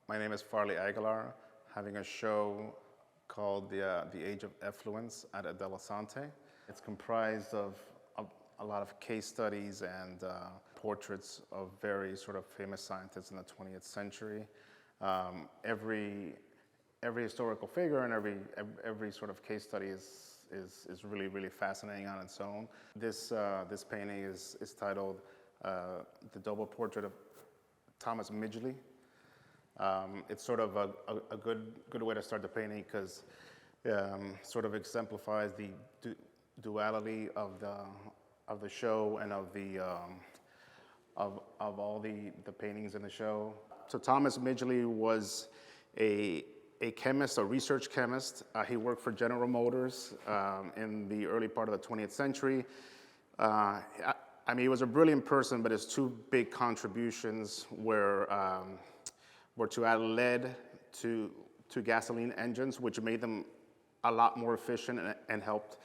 My name is Farley Aguilar, having a show called the Age of Effluence at Edel Assanti. It's comprised of a lot of case studies and portraits of very sort of famous scientists in the 20th century. Every historical figure and every sort of case study is really fascinating on its own. This painting is titled The Double Portrait of Thomas Midgley. It's sort of a good way to start the painting because sort of exemplifies the duality of the show and of all the paintings in the show. So Thomas Midgley was a chemist, a research chemist. He worked for General Motors in the early part of the 20th century. I mean, he was a brilliant person, but his two big contributions were to add lead to gasoline engines, which made them a lot more efficient and helped,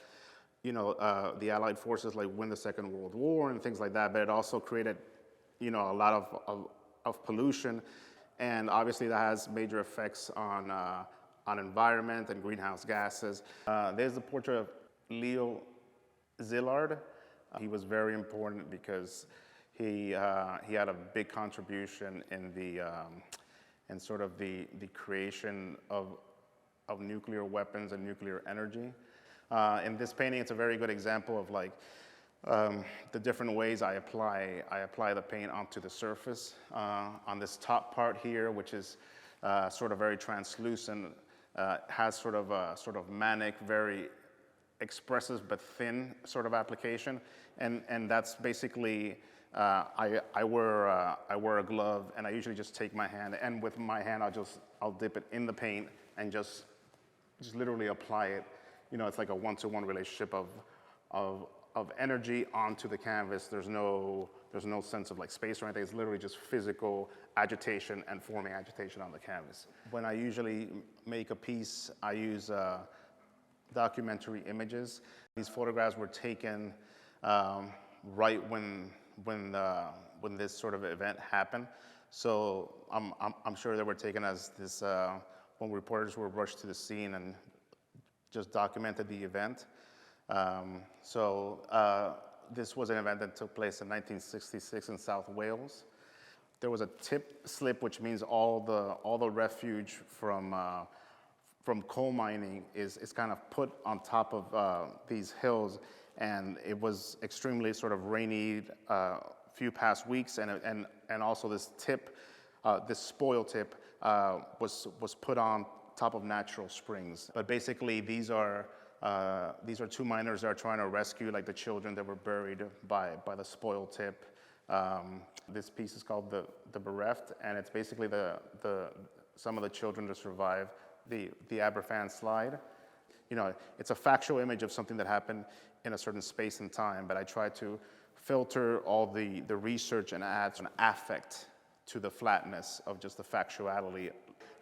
the Allied forces like win the Second World War and things like that. But it also created, a lot of pollution, and obviously that has major effects on environment and greenhouse gases. There's the portrait of Leo Szilard. He was very important because he had a big contribution in the sort of the creation of nuclear weapons and nuclear energy. In this painting, it's a very good example of like the different ways I apply the paint onto the surface. On this top part here, which is sort of very translucent, has sort of manic, very expressive but thin sort of application, and that's basically I wear a glove, and I usually just take my hand, and with my hand I'll dip it in the paint and just literally apply it. It's like a one-to-one relationship of energy onto the canvas. There's no sense of like space or anything. It's literally just physical agitation and forming agitation on the canvas. When I usually make a piece, I use documentary images. These photographs were taken right when this sort of event happened. So I'm sure they were taken as this when reporters were rushed to the scene and just documented the event. This was an event that took place in 1966 in South Wales. There was a tip slip, which means all the refuge from coal mining is kind of put on top of these hills, and it was extremely sort of rainy few past weeks, and also this tip, this spoil tip, was put on top of natural springs. But basically, these are two miners that are trying to rescue like the children that were buried by the spoil tip. This piece is called the Bereft, and it's basically some of the children that survived the Aberfan slide. It's a factual image of something that happened in a certain space and time, but I try to filter all the research and add an affect to the flatness of just the factuality.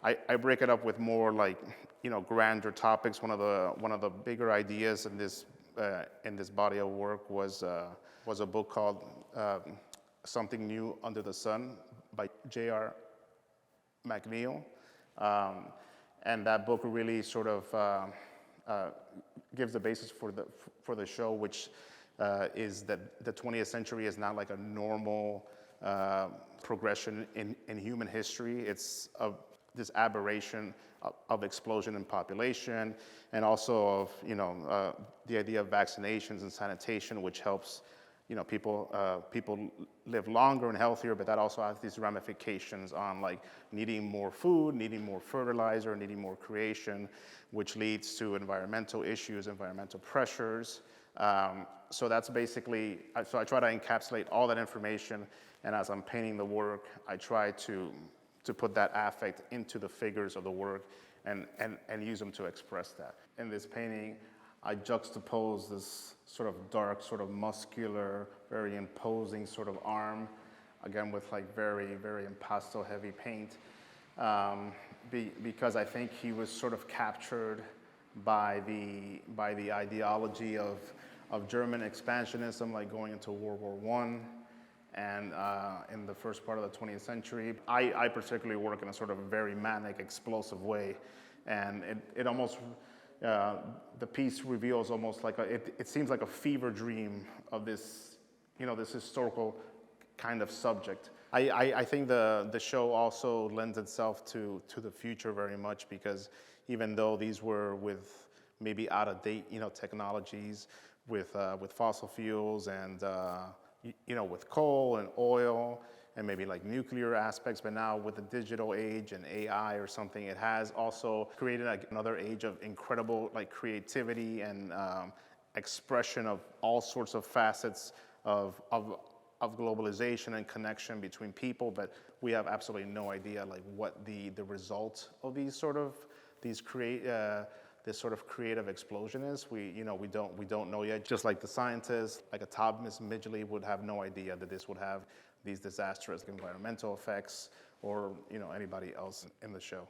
I break it up with more like, grander topics. One of the bigger ideas in this body of work was a book called Something New Under the Sun by J.R. McNeill. And that book really sort of gives the basis for the show, which is that the 20th century is not like a normal progression in human history. It's this aberration of explosion in population, and also of the idea of vaccinations and sanitation, which helps people live longer and healthier, but that also has these ramifications on like needing more food, needing more fertilizer, needing more creation, which leads to environmental issues, environmental pressures. So that's basically, so I try to encapsulate all that information, and as I'm painting the work, I try to put that affect into the figures of the work and use them to express that. In this painting, I juxtapose this sort of dark, sort of muscular, very imposing sort of arm, again with like very impasto heavy paint, because I think he was sort of captured by the ideology of German expansionism, like going into World War I, and in the first part of the 20th century. I particularly work in a sort of very manic, explosive way, and it almost, the piece reveals almost like it seems like a fever dream of this, this historical kind of subject. I think the show also lends itself to the future very much, because even though these were with maybe out of date, technologies, with fossil fuels and with coal and oil and maybe like nuclear aspects, but now with the digital age and AI or something, it has also created another age of incredible like creativity and expression of all sorts of facets of globalization and connection between people. But we have absolutely no idea like what the result of this sort of creative explosion is. We don't know yet. Just like the scientists, like a Thomas Midgley would have no idea that this would have these disastrous environmental effects, or anybody else in the show.